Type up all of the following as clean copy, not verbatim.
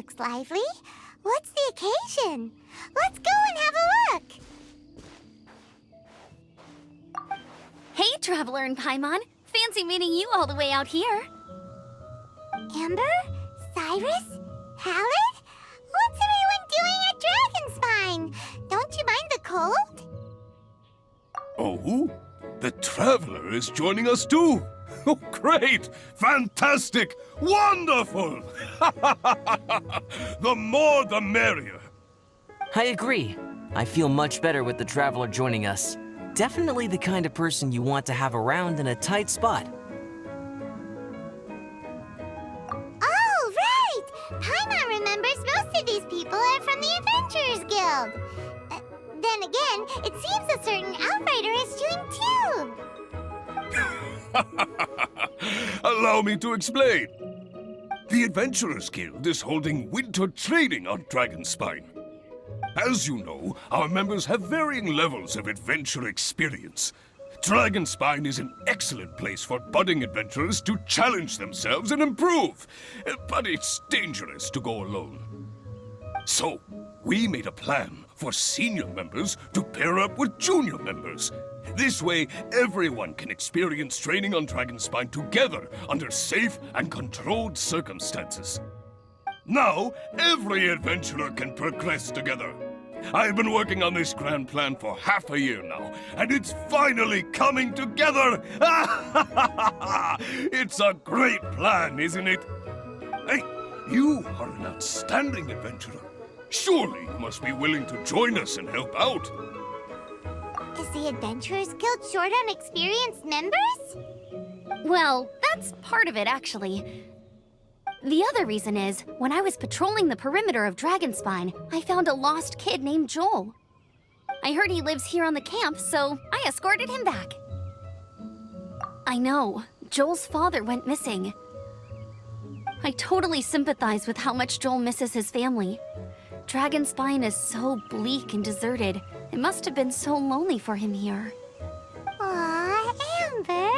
looks lively. What's the occasion? Let's go and have a look. Hey, Traveler and Paimon. Fancy meeting you all the way out here. Amber? Cyrus? Halid? What's everyone doing at Dragonspine? Don't you mind the cold? Oh? The Traveler is joining us too! Oh, great! Fantastic! Wonderful! The more the merrier! I agree. I feel much better with the Traveler joining us. Definitely the kind of person you want to have around in a tight spot. Oh, right! Paimon remembers most of these people are from the Adventurers Guild. Then again, it seems a certain outrider is doing too. Allow me to explain. The Adventurers Guild is holding winter training on Dragonspine. As you know, our members have varying levels of adventure experience. Dragonspine is an excellent place for budding adventurers to challenge themselves and improve, but it's dangerous to go alone. So, we made a plan for senior members to pair up with junior members. This way, everyone can experience training on Dragonspine together under safe and controlled circumstances. Now, every adventurer can progress together. I've been working on this grand plan for half a year now, and it's finally coming together! It's a great plan, isn't it? Hey, you are an outstanding adventurer. Surely you must be willing to join us and help out. Is the Adventurers Guild short on experienced members? Well, that's part of it, actually. The other reason is, when I was patrolling the perimeter of Dragonspine, I found a lost kid named Joel. I heard he lives here on the camp, so I escorted him back. I know, Joel's father went missing. I totally sympathize with how much Joel misses his family. Dragonspine is so bleak and deserted. It must have been so lonely for him here. Aw, Amber.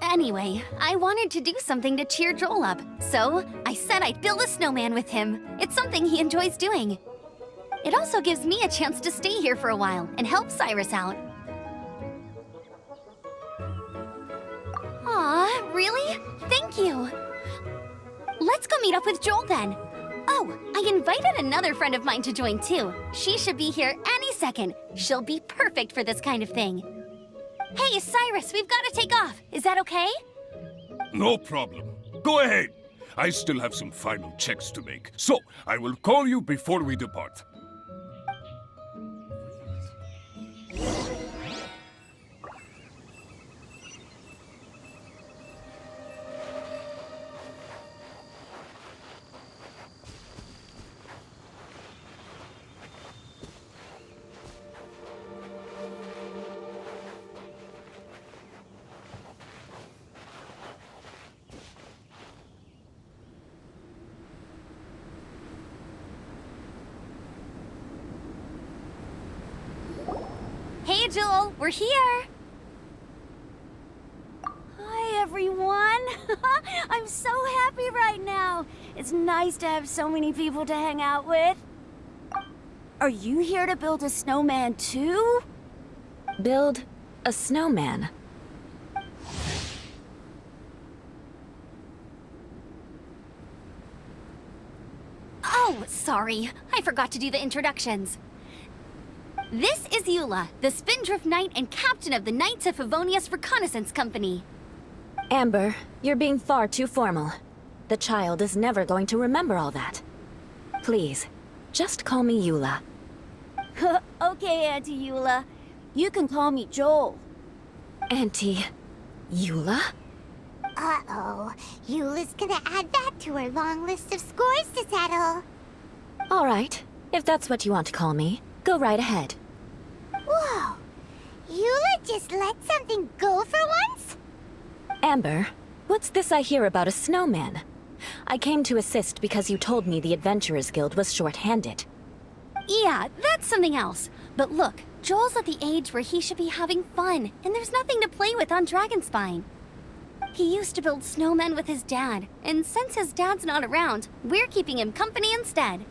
Anyway, I wanted to do something to cheer Joel up, so I said I'd build a snowman with him. It's something he enjoys doing. It also gives me a chance to stay here for a while and help Cyrus out. Aw, really? Thank you. Let's go meet up with Joel then. Oh, I invited another friend of mine to join too. She should be here any second. She'll be perfect for this kind of thing. Hey, Cyrus, we've got to take off. Is that okay? No problem. Go ahead. I still have some final checks to make, so I will call you before we depart. Hey, Joel, we're here. Hi, everyone. I'm so happy right now. It's nice to have so many people to hang out with. Are you here to build a snowman too? Build a snowman? Oh, sorry. I forgot to do the introductions. This is Eula, the Spindrift Knight and captain of the Knights of Favonius Reconnaissance Company. Amber, you're being far too formal. The child is never going to remember all that. Please, just call me Eula. Okay, Auntie Eula. You can call me Joel. Auntie Eula? Uh-oh. Eula's gonna add that to her long list of scores to settle. All right, if that's what you want to call me, go right ahead. Whoa! Eula just let something go for once? Amber, what's this I hear about a snowman? I came to assist because you told me the Adventurers Guild was short-handed. Yeah, that's something else. But look, Joel's at the age where he should be having fun, and there's nothing to play with on Dragonspine. He used to build snowmen with his dad, and since his dad's not around, we're keeping him company instead.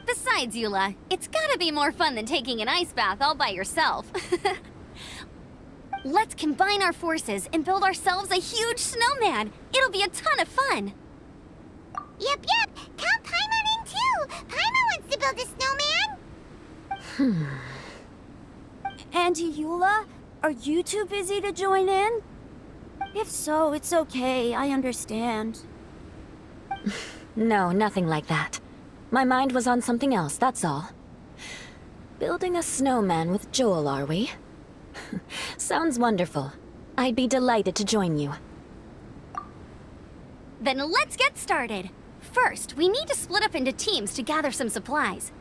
Besides, Eula, it's gotta be more fun than taking an ice bath all by yourself. Let's combine our forces and build ourselves a huge snowman. It'll be a ton of fun. Yep. Count Paimon in too. Paimon wants to build a snowman. Auntie Eula, are you too busy to join in? If so, it's okay. I understand. No, nothing like that. My mind was on something else, that's all. Building a snowman with Joel, are we? Sounds wonderful. I'd be delighted to join you. Then let's get started. First, we need to split up into teams to gather some supplies.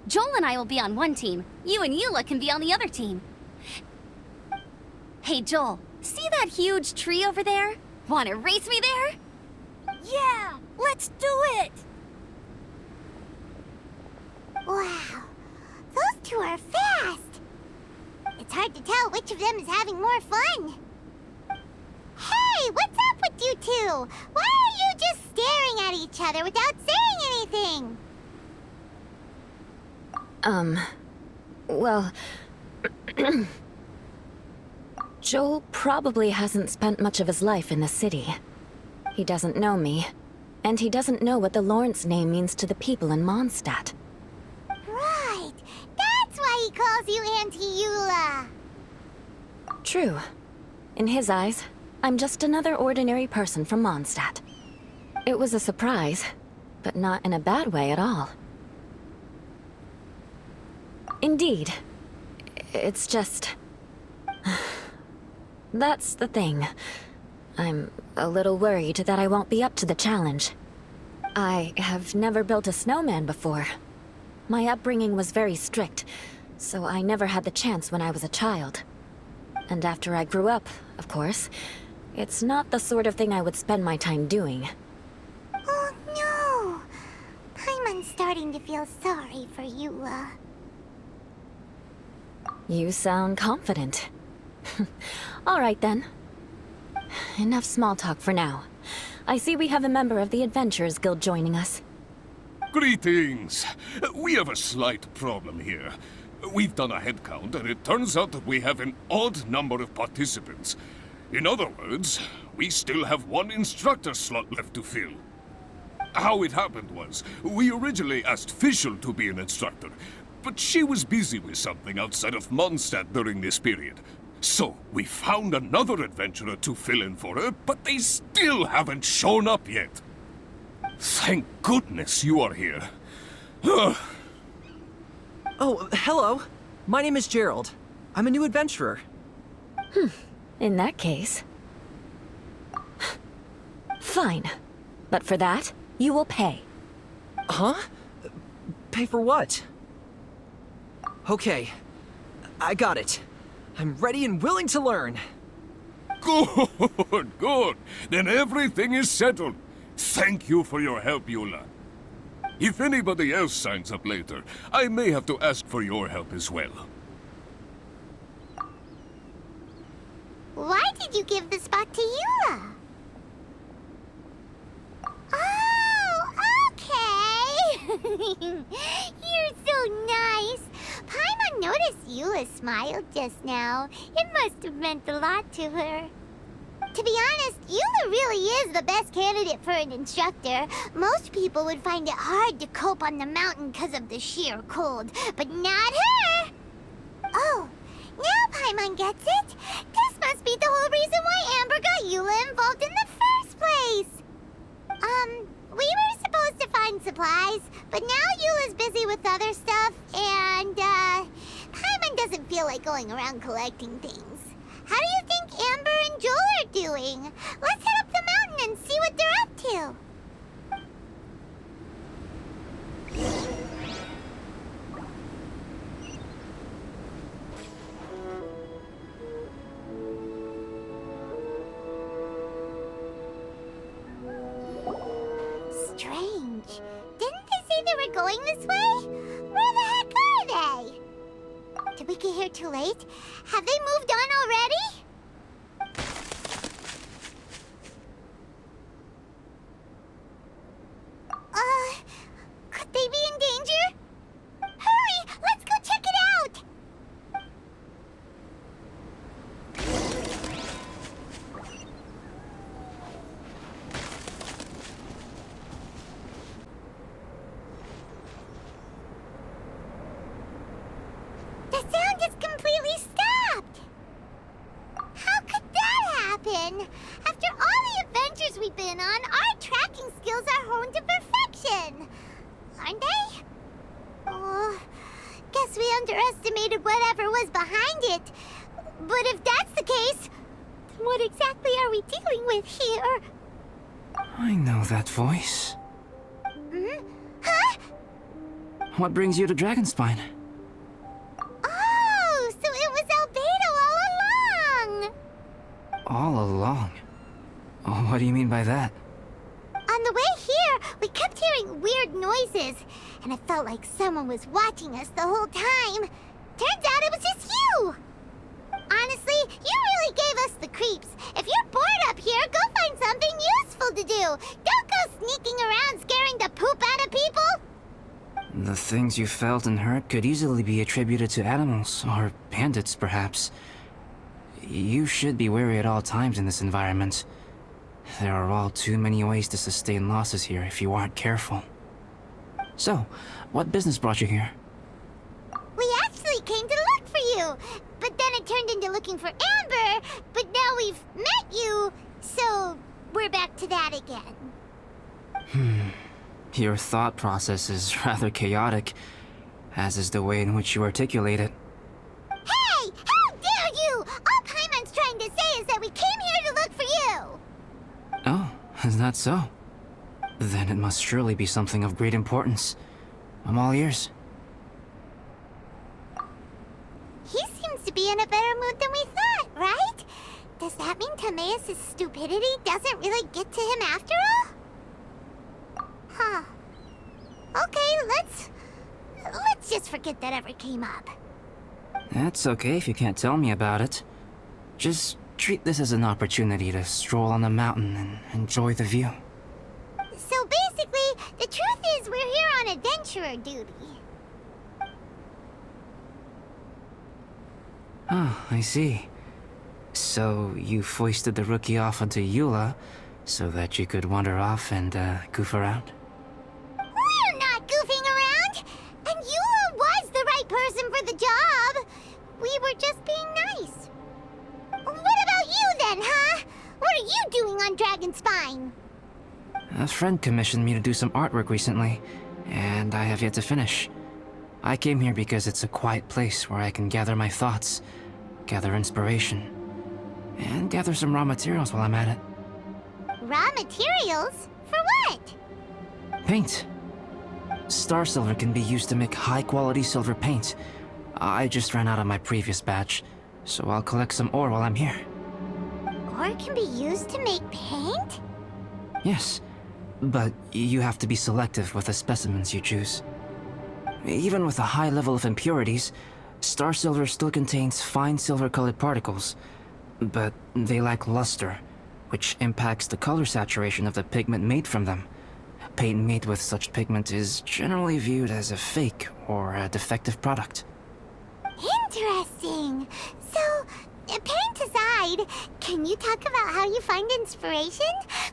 Joel and I will be on one team. You and Eula can be on the other team. Hey, Joel, see that huge tree over there? Wanna race me there? Yeah, let's do it! Wow, those two are fast. It's hard to tell which of them is having more fun. Hey, what's up with you two? Why are you just staring at each other without saying anything? Well... Joel probably hasn't spent much of his life in the city. He doesn't know me, and he doesn't know what the Lawrence name means to the people in Mondstadt. Right, that's why he calls you Auntie Eula. True. In his eyes, I'm just another ordinary person from Mondstadt. It was a surprise, but not in a bad way at all. Indeed. It's just... That's the thing. I'm a little worried that I won't be up to the challenge. I have never built a snowman before. My upbringing was very strict, so I never had the chance when I was a child. And after I grew up, of course, it's not the sort of thing I would spend my time doing. Oh no! Paimon's starting to feel sorry for Eula. You sound confident. All right then. Enough small talk for now. I see we have a member of the Adventurers Guild joining us. Greetings. We have a slight problem here. We've done a head count, and it turns out that we have an odd number of participants. In other words, we still have one instructor slot left to fill. How it happened was, we originally asked Fischl to be an instructor, but she was busy with something outside of Mondstadt during this period. So, we found another adventurer to fill in for her, but they still haven't shown up yet. Thank goodness you are here. Oh, hello. My name is Gerald. I'm a new adventurer. In that case... Fine. But for that, you will pay. Huh? Pay for what? Okay. I got it. I'm ready and willing to learn. Good, good. Then everything is settled. Thank you for your help, Eula. If anybody else signs up later, I may have to ask for your help as well. Why did you give the spot to Eula? Oh, okay. You're so nice. Paimon noticed Eula smiled just now. It must have meant a lot to her. To be honest, Eula really is the best candidate for an instructor. Most people would find it hard to cope on the mountain because of the sheer cold, but not her! Oh, now Paimon gets it. This must be the whole reason why Amber got Eula involved in the first place. We were supposed to find supplies, but now Eula's busy with other stuff, and, Paimon doesn't feel like going around collecting things. How do you think Amber and Joel are doing? Let's head up the mountain and see what they're up to. Strange. Didn't they say they were going this way? Where the heck are they? Did we get here too late? Have they moved on already? underestimated whatever was behind it. But if that's the case, then what exactly are we dealing with here? I know that voice. Hmm? Huh? What brings you to Dragonspine? Oh, so it was Albedo all along! All along? Oh, what do you mean by that? On the way here, we kept hearing weird noises, and it felt like someone was watching us the whole time. Turns out it was just you! Honestly, you really gave us the creeps. If you're bored up here, go find something useful to do. Don't go sneaking around scaring the poop out of people. The things you felt and heard could easily be attributed to animals, or bandits, perhaps. You should be wary at all times in this environment. There are all too many ways to sustain losses here if you aren't careful. So, what business brought you here? We actually came to look for you, but then it turned into looking for Amber, but now we've met you, so we're back to that again. Your thought process is rather chaotic, as is the way in which you articulate it. Hey! How dare you! All Paimon's trying to say is that we came here to look for you! Oh, is that so? Then it must surely be something of great importance. I'm all ears. He seems to be in a better mood than we thought, right? Does that mean Timaeus' stupidity doesn't really get to him after all? Huh. Okay, let's just forget that ever came up. That's okay if you can't tell me about it. Just treat this as an opportunity to stroll on the mountain and enjoy the view. So basically, the truth is we're here on adventurer duty. Oh, I see. So you foisted the rookie off onto Eula so that you could wander off and goof around? We're not goofing around! And Eula was the right person for the job! We were just being nice. What about you then, huh? What are you doing on Dragonspine? A friend commissioned me to do some artwork recently, and I have yet to finish. I came here because it's a quiet place where I can gather my thoughts, gather inspiration, and gather some raw materials while I'm at it. Raw materials? For what? Paint. Star silver can be used to make high-quality silver paint. I just ran out of my previous batch, so I'll collect some ore while I'm here. Ore can be used to make paint? Yes, but you have to be selective with the specimens you choose. Even with a high level of impurities, star silver still contains fine silver-colored particles, but they lack luster, which impacts the color saturation of the pigment made from them. Paint made with such pigment is generally viewed as a fake or a defective product. Interesting. So, paint aside, can you talk about how you find inspiration?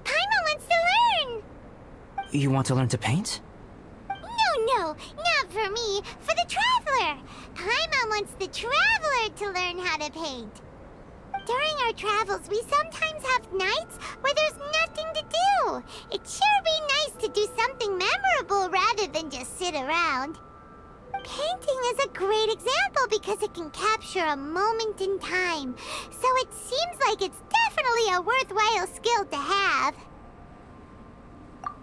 Paimon wants to learn! You want to learn to paint? No, not for me. For the Traveler. Paimon wants the Traveler to learn how to paint. During our travels, we sometimes have nights where there's nothing to do. It'd sure be nice to do something memorable rather than just sit around. Painting is a great example because it can capture a moment in time. So it seems like it's definitely a worthwhile skill to have.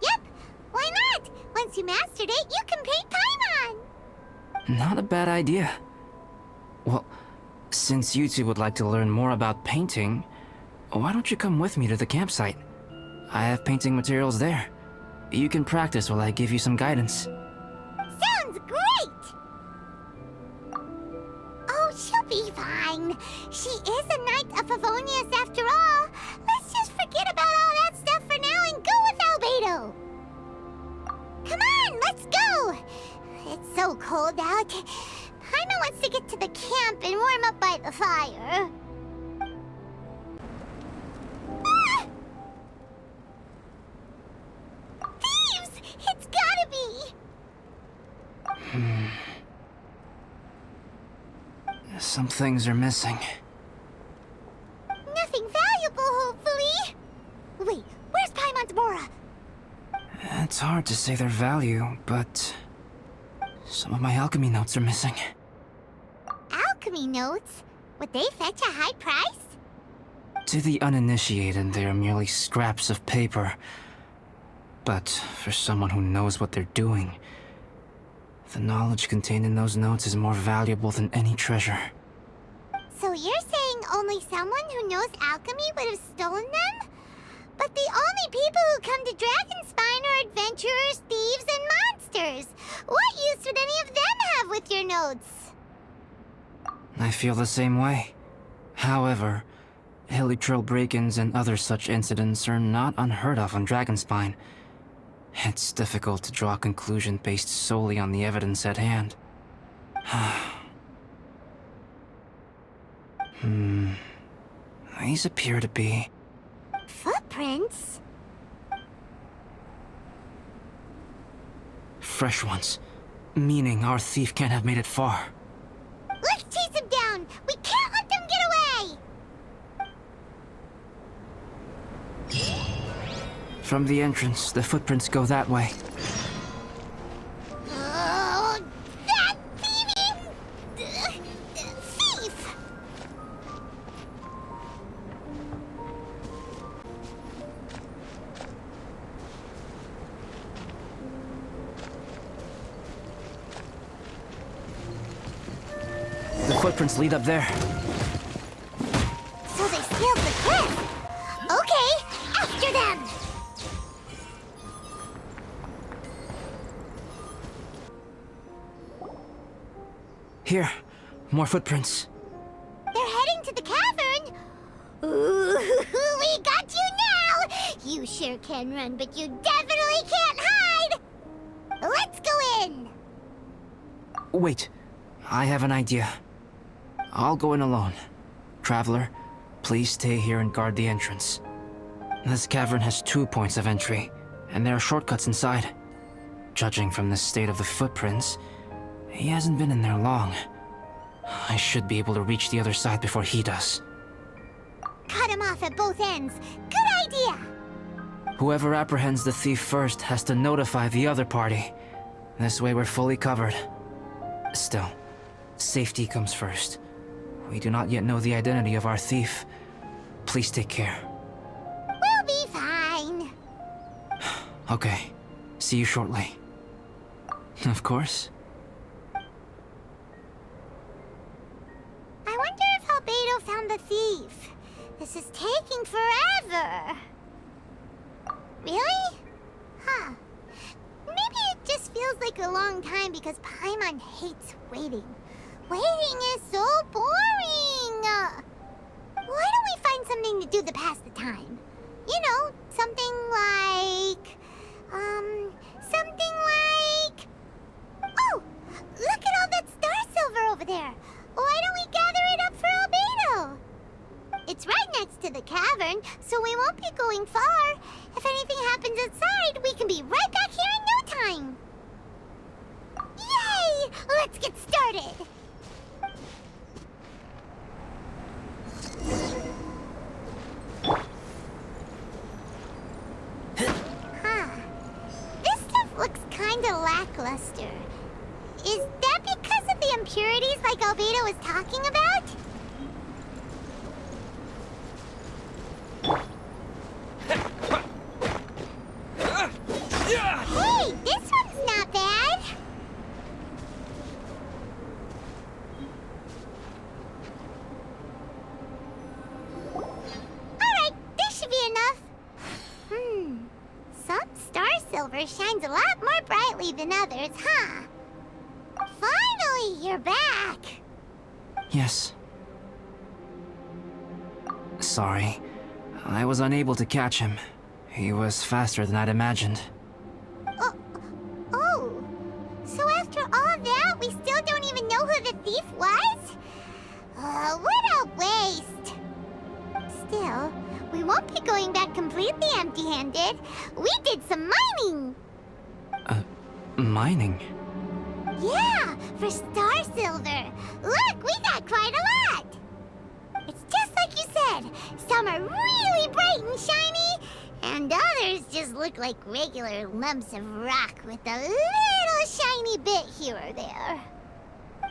Yep, why not? Once you mastered it, you can paint Paimon. Not a bad idea. Well, since you two would like to learn more about painting, why don't you come with me to the campsite? I have painting materials there. You can practice while I give you some guidance. Sounds great! Oh, she'll be fine. She is a Knight of Favonius after all. Let's just forget about all that stuff for now and go with Albedo. Come on, let's go! It's so cold out. Paimon wants to get to the camp and warm up by the fire. Ah! Thieves! It's gotta be! Some things are missing. Nothing valuable, hopefully. Wait, where's Paimon's Mora? It's hard to say their value, but some of my alchemy notes are missing. alchemy notes. Would they fetch a high price? To the uninitiated, they are merely scraps of paper. But for someone who knows what they're doing, the knowledge contained in those notes is more valuable than any treasure. So you're saying only someone who knows alchemy would have stolen them? But the only people who come to Dragonspine are adventurers, thieves, and monsters. What use would any of them have with your notes? I feel the same way. However, Hilichurl break-ins and other such incidents are not unheard of on Dragonspine. It's difficult to draw a conclusion based solely on the evidence at hand. These appear to be... Footprints? fresh ones. Meaning our thief can't have made it far. Let's chase him down! We can't let them get away! From the entrance, the footprints go that way. Oh, that thieving... thief! The footprints lead up there. So they scaled the cliff! Okay, after them! Here, more footprints. They're heading to the cavern! Ooh, we got you now! You sure can run, but you definitely can't hide! Let's go in! Wait, I have an idea. I'll go in alone. Traveler, please stay here and guard the entrance. This cavern has 2 points of entry, and there are shortcuts inside. Judging from the state of the footprints, he hasn't been in there long. I should be able to reach the other side before he does. Cut him off at both ends. Good idea! Whoever apprehends the thief first has to notify the other party. This way we're fully covered. Still, safety comes first. We do not yet know the identity of our thief. Please take care. We'll be fine. Okay. See you shortly. Of course. I wonder if Albedo found the thief. This is taking forever. Really? Huh. Maybe it just feels like a long time because Paimon hates waiting. Waiting is so boring! Why don't we find something to do to pass the time? You know, something like... something like... Oh! Look at all that star silver over there! Why don't we gather it up for Albedo? It's right next to the cavern, so we won't be going far. If anything happens outside, we can be right back here in no time. Yay! Let's get started! Huh. This stuff looks kinda lackluster. Is that because of the impurities like Albedo was talking about? Hey, this one's not bad. Alright, this should be enough. Some star silver shines a lot more brightly than others, huh? Finally, you're back! Yes. Sorry. I was unable to catch him. He was faster than I'd imagined. Oh, so after all that, we still don't even know who the thief was? What a waste! Still, we won't be going back completely empty-handed. We did some mining! Mining? Yeah, for star silver. Look, we got quite a lot! It's just like you said. Some are really bright and shiny, and others just look like regular lumps of rock with a little shiny bit here or there.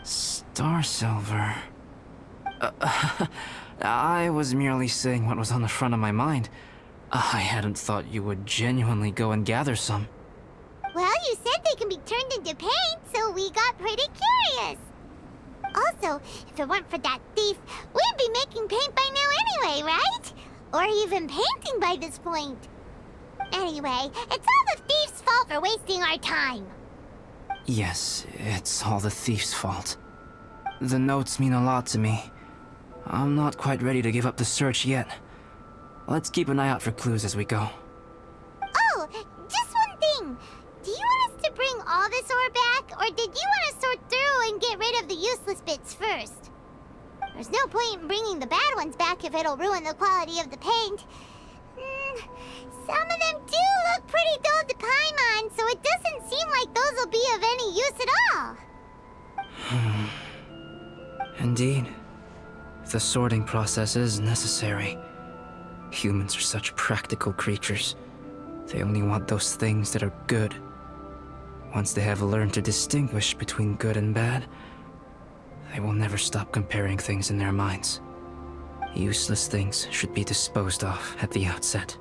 Star silver. I was merely saying what was on the front of my mind. I hadn't thought you would genuinely go and gather some. Well, you said they can be turned into paint, so we got pretty curious. Also, if it weren't for that thief, we'd be making paint by now anyway, right? Or even painting by this point. Anyway, it's all the thief's fault for wasting our time. Yes, it's all the thief's fault. The notes mean a lot to me. I'm not quite ready to give up the search yet. Let's keep an eye out for clues as we go. Oh, just one thing. Do you want us to bring all this ore back, or did you want to sort through and get rid of the useless bits first? There's no point in bringing the bad ones back if it'll ruin the quality of the paint. Some of them do look pretty dull to Paimon, so it doesn't seem like those will be of any use at all. Indeed. The sorting process is necessary. Humans are such practical creatures. They only want those things that are good. Once they have learned to distinguish between good and bad, they will never stop comparing things in their minds. Useless things should be disposed of at the outset.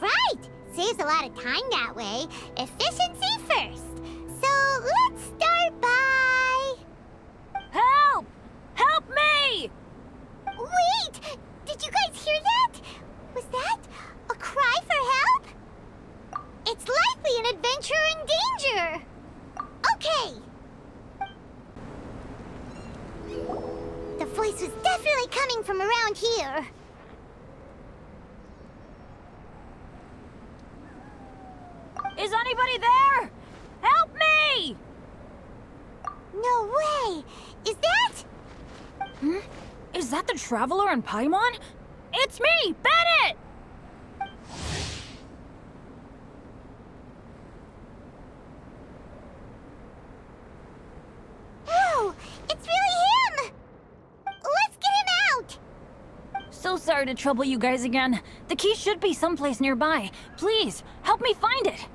Right! Saves a lot of time that way. Efficiency first. So let's start by... Help! Help me! Wait! Did you guys hear that? Was that a cry for help? It's likely an adventurer in danger. Okay. The voice was definitely coming from around here. Is anybody there? Help me! No way! Is that... Is that the Traveler in Paimon? It's me, Bennett! Oh, it's really him! Let's get him out! So sorry to trouble you guys again. The key should be someplace nearby. Please, help me find it.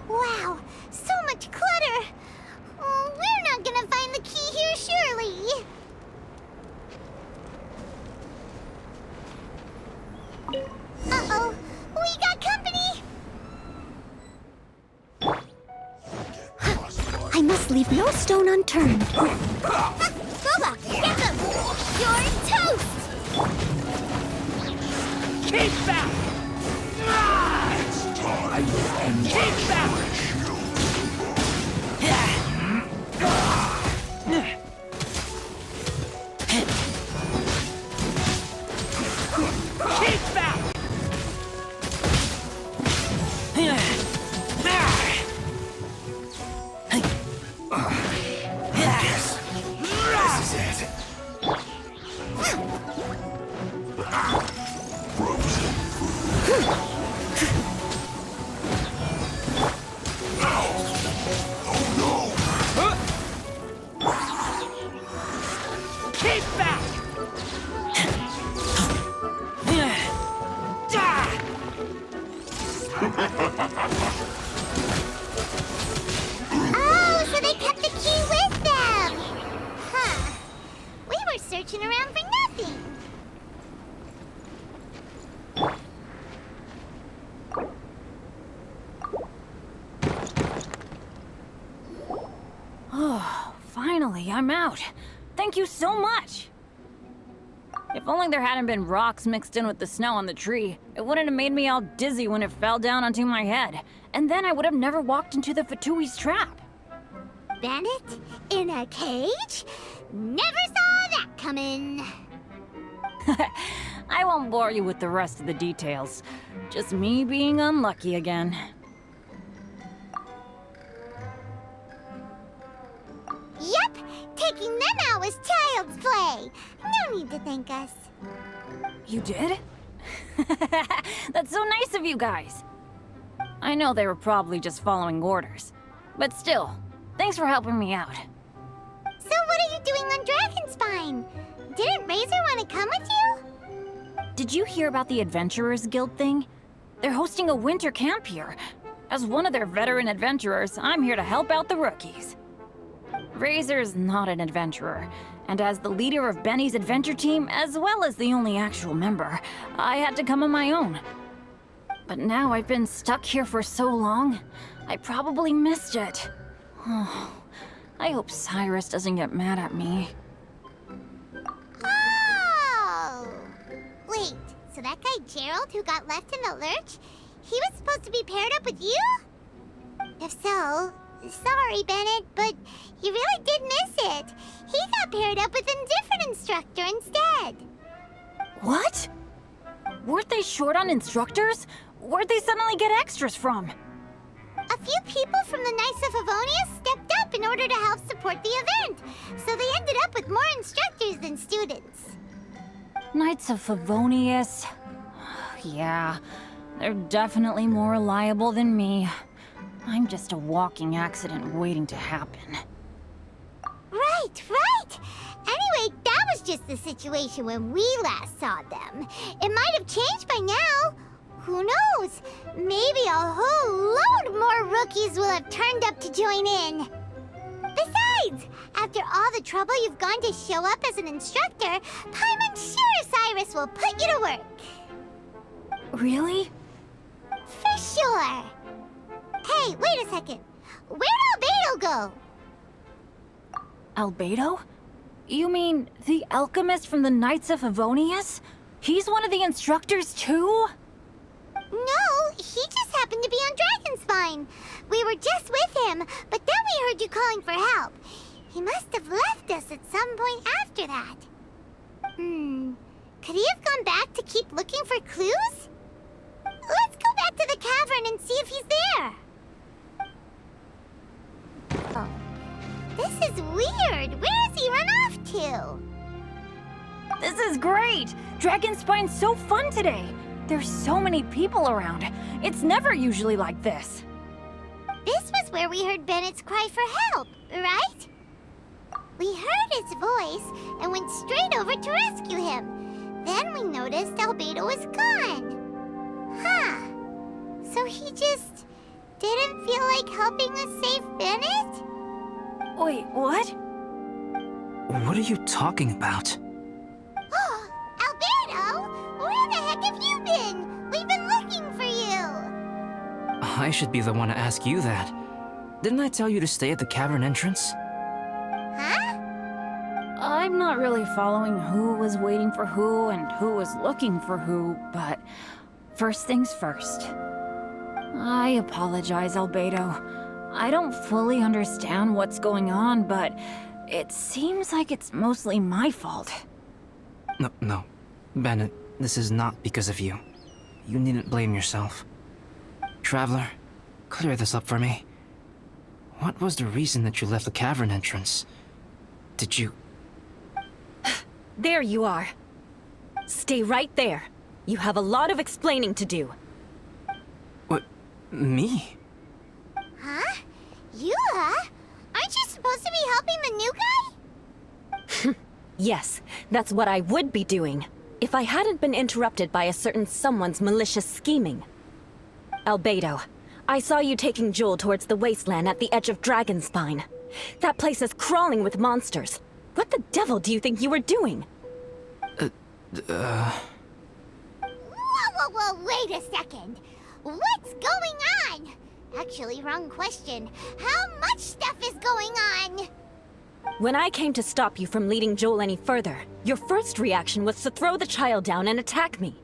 Wow, so much clutter! Oh, we're not gonna find the key here, surely! Uh-oh, we got company! I must leave no stone unturned. Boba, get them! You're toast! Keep back! It's time. Keep back! Keep back! Yes. This is it. Frozen food. Oh no! Keep back! Oh, so they kept the key with them! Huh. We were searching around for nothing. Oh, finally, I'm out. Thank you so much. If only there hadn't been rocks mixed in with the snow on the tree, it wouldn't have made me all dizzy when it fell down onto my head. And then I would have never walked into the Fatui's trap. Bennett in a cage? Never saw that coming. I won't bore you with the rest of the details. Just me being unlucky again. Yep, taking them out was child's play. No need to thank us. You did? That's so nice of you guys. I know they were probably just following orders. But still, thanks for helping me out. So what are you doing on Dragonspine? Didn't Razor want to come with you? Did you hear about the Adventurers Guild thing? They're hosting a winter camp here. As one of their veteran adventurers, I'm here to help out the rookies. Razor's not an adventurer, and as the leader of Benny's adventure team, as well as the only actual member, I had to come on my own. But now I've been stuck here for so long, I probably missed it. Oh, I hope Cyrus doesn't get mad at me. Oh! Wait, so that guy Gerald who got left in the lurch, he was supposed to be paired up with you? If so, sorry, Bennett, but you really did miss it. He got paired up with a different instructor instead. What? Weren't they short on instructors? Where'd they suddenly get extras from? A few people from the Knights of Favonius stepped up in order to help support the event, so they ended up with more instructors than students. Knights of Favonius? Yeah, they're definitely more reliable than me. I'm just a walking accident waiting to happen. Right, right! Anyway, that was just the situation when we last saw them. It might have changed by now. Who knows? Maybe a whole load more rookies will have turned up to join in. Besides, after all the trouble you've gone to show up as an instructor, Paimon's sure Cyrus will put you to work. Really? For sure. Hey, wait a second. Where'd Albedo go? Albedo? You mean the alchemist from the Knights of Favonius? He's one of the instructors too? No, he just happened to be on Dragonspine. We were just with him, but then we heard you calling for help. He must have left us at some point after that. Could he have gone back to keep looking for clues? Let's go back to the cavern and see if he's there. Oh, this is weird. Where has he run off to? This is great! Dragonspine's so fun today! There's so many people around. It's never usually like this. This was where we heard Bennett's cry for help, right? We heard his voice and went straight over to rescue him. Then we noticed Albedo was gone. Huh. So he just didn't feel like helping us save Bennett? Wait, what? What are you talking about? Albedo! Where the heck have you been? We've been looking for you! I should be the one to ask you that. Didn't I tell you to stay at the cavern entrance? Huh? I'm not really following who was waiting for who and who was looking for who, but first things first. I apologize, Albedo. I don't fully understand what's going on, but it seems like it's mostly my fault. No. Bennett, this is not because of you. You needn't blame yourself. Traveler, clear this up for me. What was the reason that you left the cavern entrance? Did you... There you are. Stay right there. You have a lot of explaining to do. What? Me? Huh? You, huh? Aren't you supposed to be helping the new guy? Yes, that's what I would be doing, if I hadn't been interrupted by a certain someone's malicious scheming. Albedo, I saw you taking Joel towards the wasteland at the edge of Dragonspine. That place is crawling with monsters. What the devil do you think you were doing? Whoa, wait a second. What's going on? Actually, wrong question. How much stuff is going on? When I came to stop you from leading Joel any further, your first reaction was to throw the child down and attack me.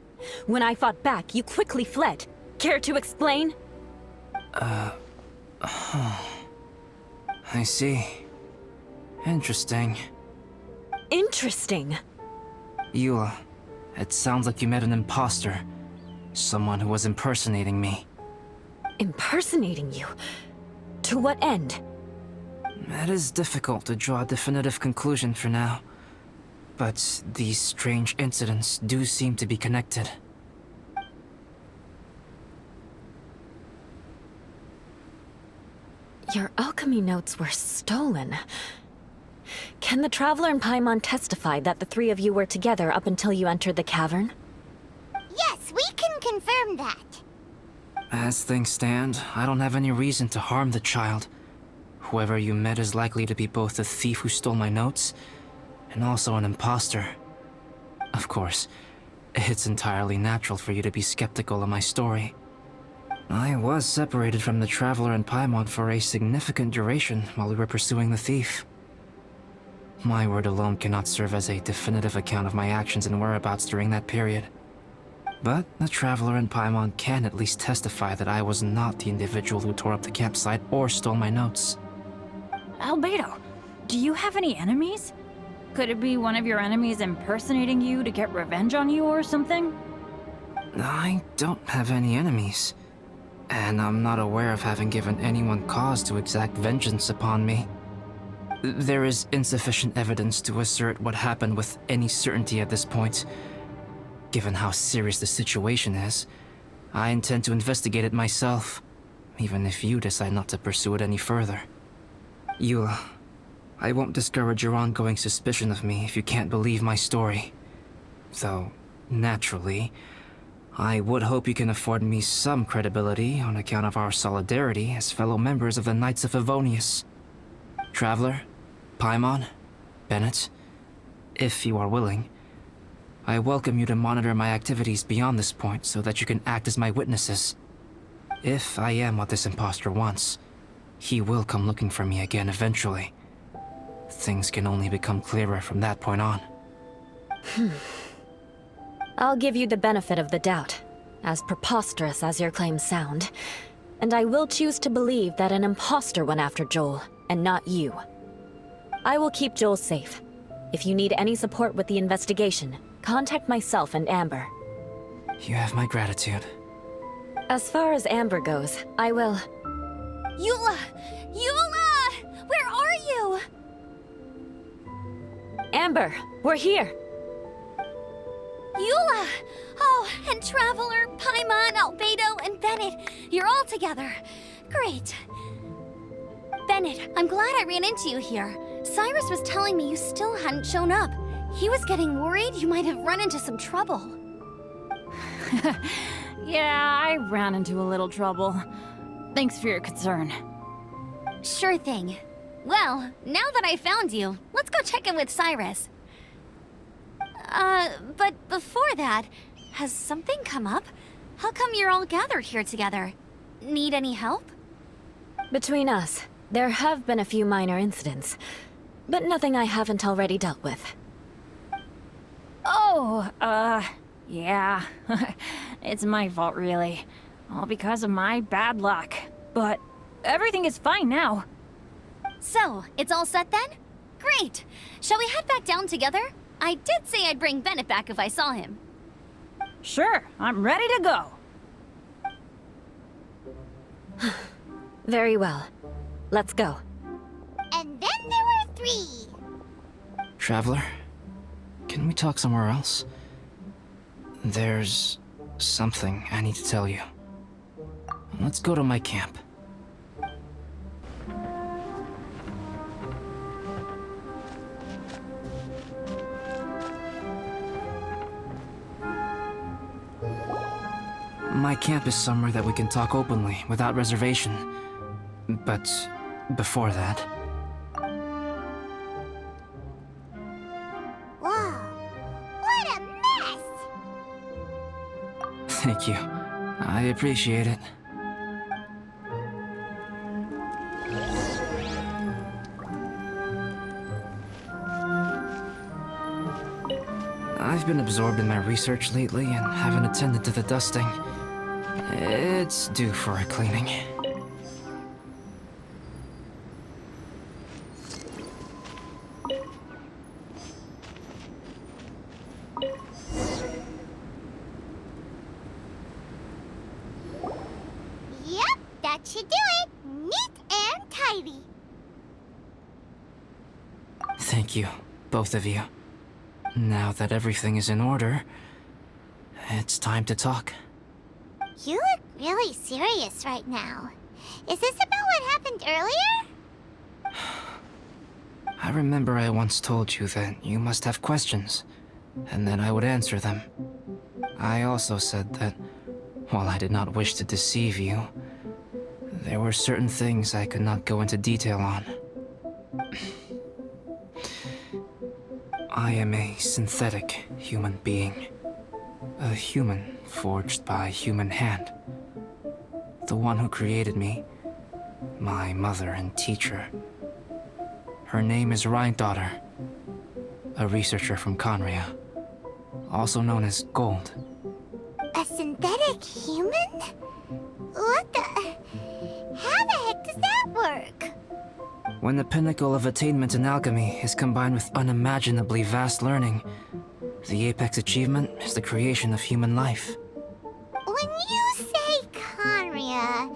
When I fought back, you quickly fled. Care to explain? I see. Interesting. Interesting. Eula, it sounds like you met an imposter. Someone who was impersonating me. Impersonating you? To what end? It is difficult to draw a definitive conclusion for now. But these strange incidents do seem to be connected. Your alchemy notes were stolen. Can the Traveler and Paimon testify that the three of you were together up until you entered the cavern? Yes, we can confirm that. As things stand, I don't have any reason to harm the child. Whoever you met is likely to be both the thief who stole my notes and also an imposter. Of course, it's entirely natural for you to be skeptical of my story. I was separated from the Traveler and Paimon for a significant duration while we were pursuing the thief. My word alone cannot serve as a definitive account of my actions and whereabouts during that period. But the Traveler and Paimon can at least testify that I was not the individual who tore up the campsite or stole my notes. Albedo, do you have any enemies? Could it be one of your enemies impersonating you to get revenge on you or something? I don't have any enemies. And I'm not aware of having given anyone cause to exact vengeance upon me. There is insufficient evidence to assert what happened with any certainty at this point. Given how serious the situation is, I intend to investigate it myself, even if you decide not to pursue it any further. Eula, I won't discourage your ongoing suspicion of me if you can't believe my story. Though, naturally, I would hope you can afford me some credibility on account of our solidarity as fellow members of the Knights of Favonius. Traveler, Paimon, Bennett, if you are willing, I welcome you to monitor my activities beyond this point so that you can act as my witnesses. If I am what this imposter wants, he will come looking for me again eventually. Things can only become clearer from that point on. I'll give you the benefit of the doubt, as preposterous as your claims sound. And I will choose to believe that an imposter went after Joel, and not you. I will keep Joel safe. If you need any support with the investigation, contact myself and Amber. You have my gratitude. As far as Amber goes, I will... Eula! Eula! Where are you? Amber, we're here! Eula! Oh, and Traveler, Paimon, Albedo, and Bennett. You're all together. Great. Bennett, I'm glad I ran into you here. Cyrus was telling me you still hadn't shown up. He was getting worried you might have run into some trouble. Yeah, I ran into a little trouble. Thanks for your concern. Sure thing. Well, now that I found you, let's go check in with Cyrus. But before that, has something come up? How come you're all gathered here together? Need any help? Between us, there have been a few minor incidents, but nothing I haven't already dealt with. Oh, yeah. It's my fault, really. All because of my bad luck. But everything is fine now. So, it's all set then? Great! Shall we head back down together? I did say I'd bring Bennett back if I saw him. Sure, I'm ready to go. Very well. Let's go. And then there were 3. Traveler, can we talk somewhere else? There's something I need to tell you. Let's go to my camp. My camp is somewhere that we can talk openly, without reservation. But before that... Whoa, what a mess! Thank you. I appreciate it. I've been absorbed in my research lately and haven't attended to the dusting. It's due for a cleaning. Yep, that should do it. Neat and tidy. Thank you, both of you. Now that everything is in order, it's time to talk. You look really serious right now. Is this about what happened earlier? I remember I once told you that you must have questions, and then I would answer them. I also said that While I did not wish to deceive you, there were certain things I could not go into detail on. I am a synthetic human being. A human forged by human hand. The one who created me, my mother and teacher. Her name is Rhine-daughter, a researcher from Conria, also known as Gold. A synthetic human? What the... How the heck does that work? When the pinnacle of attainment in alchemy is combined with unimaginably vast learning, the apex achievement is the creation of human life. When you say Conria,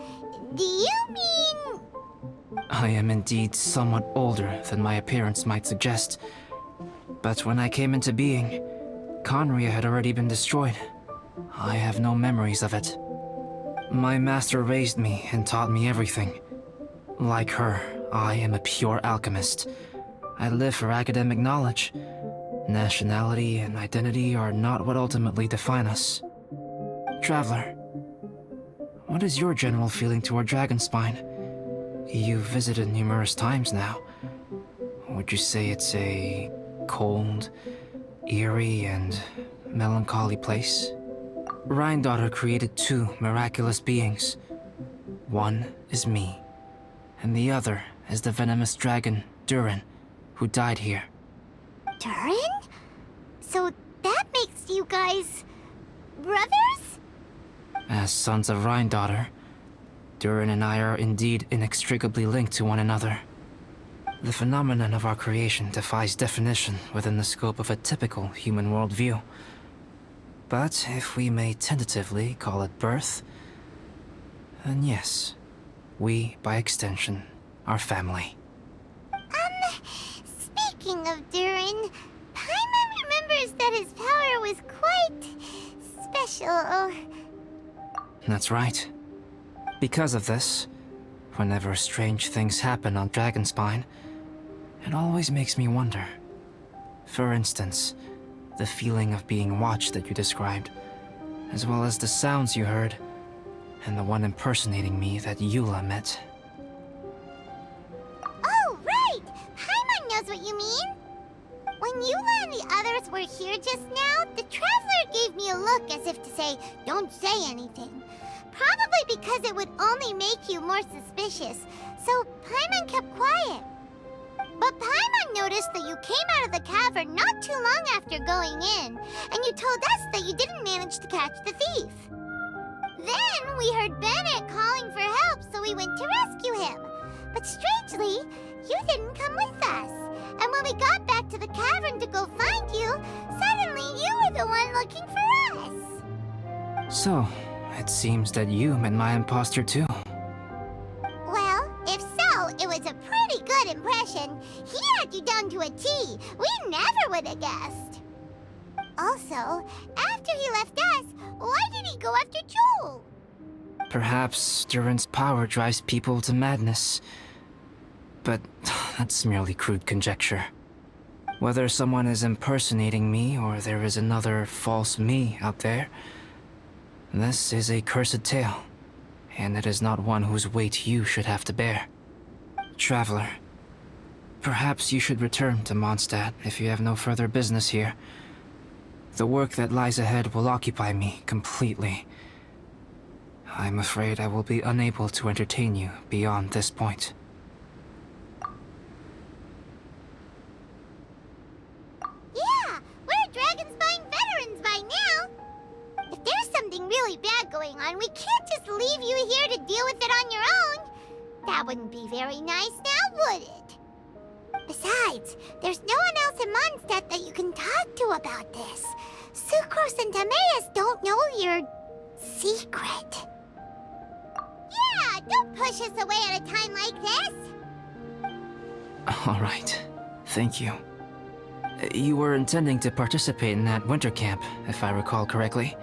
do you mean... I am indeed somewhat older than my appearance might suggest. But when I came into being, Conria had already been destroyed. I have no memories of it. My master raised me and taught me everything. Like her, I am a pure alchemist. I live for academic knowledge. Nationality and identity are not what ultimately define us. Traveler, what is your general feeling toward Dragonspine? You've visited numerous times now. Would you say it's a cold, eerie, and melancholy place? Rhine-daughter created two miraculous beings. One is me, and the other is the venomous dragon, Durin, who died here. Durin? So that makes you guys... brothers? As sons of Rhine-daughter, Durin and I are indeed inextricably linked to one another. The phenomenon of our creation defies definition within the scope of a typical human worldview. But if we may tentatively call it birth, then yes, we, by extension, are family. Speaking of Durin, Paimon remembers that his power was quite... special. That's right. Because of this, whenever strange things happen on Dragonspine, it always makes me wonder. For instance, the feeling of being watched that you described, as well as the sounds you heard, and the one impersonating me that Eula met. Oh, right! Paimon knows what you mean! When Eula and the others were here just now, the Traveler gave me a look as if to say, don't say anything. Probably because it would only make you more suspicious, so Paimon kept quiet. But Paimon noticed that you came out of the cavern not too long after going in, and you told us that you didn't manage to catch the thief. Then we heard Bennett calling for help, so we went to rescue him. But strangely, you didn't come with us. And when we got back to the cavern to go find you, suddenly you were the one looking for us. So, it seems that you met my imposter too. Well, if so, it was a pretty good impression. He had you down to a T. We never would have guessed. Also, after he left us, why did he go after Joel? Perhaps Durin's power drives people to madness. But that's merely crude conjecture. Whether someone is impersonating me or there is another false me out there, this is a cursed tale, and it is not one whose weight you should have to bear. Traveler, perhaps you should return to Mondstadt if you have no further business here. The work that lies ahead will occupy me completely. I'm afraid I will be unable to entertain you beyond this point. Yeah, we're Dragonspine veterans by now. If there's something really bad going on, we can't just leave you here to deal with it on your own. That wouldn't be very nice now, would it? Besides, there's no one else in Mondstadt that you can talk to about this. Sucrose and Timaeus don't know your secret. Yeah, don't push us away at a time like this. All right, thank you. You were intending to participate in that winter camp, if I recall correctly.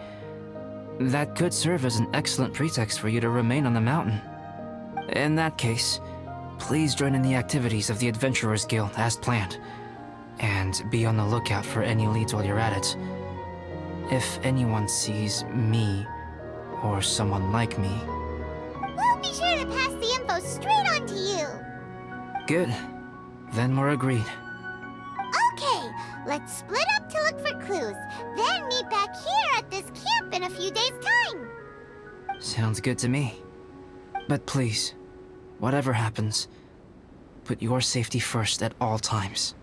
That could serve as an excellent pretext for you to remain on the mountain. In that case, please join in the activities of the Adventurers Guild as planned, and be on the lookout for any leads while you're at it. If anyone sees me or someone like me. We'll be sure to pass the info straight on to you. Good. Then we're agreed. Okay, let's split up to look for clues, then meet back here at this camp in a few days' time. Sounds good to me. But please, whatever happens, put your safety first at all times.